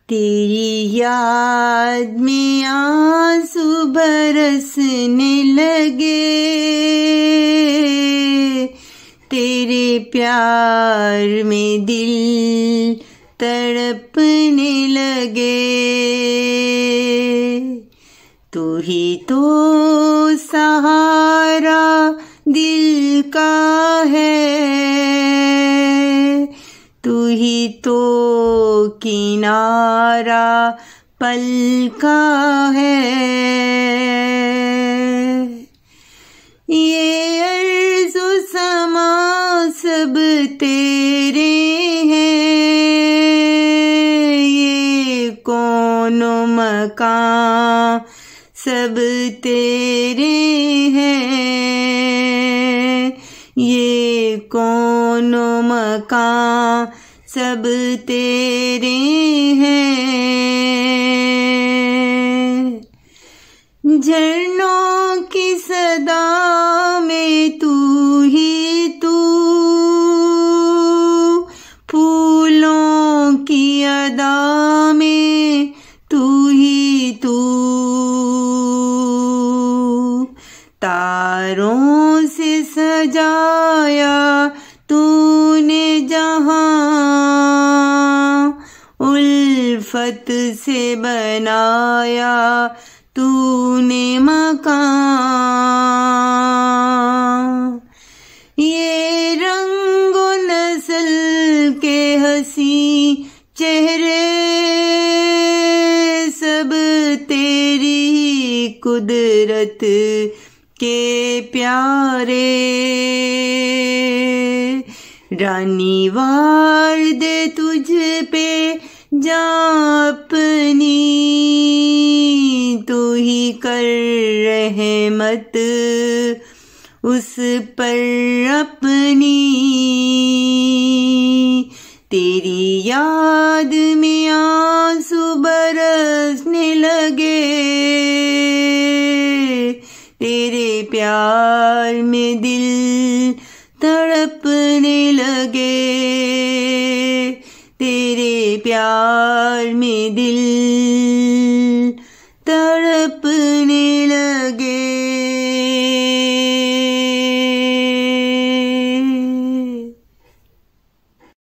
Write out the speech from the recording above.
तेरी याद में आंसू बरसने लगे, तेरे प्यार में दिल तड़पने लगे। तू ही तो सहारा दिल का है, तू ही तो किनारा पल का है। ये अर्ज़ो समा सब तेरे हैं, ये कौनो मकान सब तेरे हैं, ये कौनो मकान सब तेरे हैं। झरनों की सदा में तू ही तू, फूलों की अदा में तू ही तू, तारों से सजाया तूने जहां, उल्फत से बनाया तूने मकान। ये रंगो नस्ल के हंसी चेहरे सब तेरी कुदरत के प्यारे। रानी वार दे तुझ पे जां अपनी, तू ही कर रहमत उस पर अपनी। तेरी याद में आंसू बरसने लगे, तेरे प्यार में दिल तड़पने लगे, तेरे प्यार में दिल तड़पने लगे।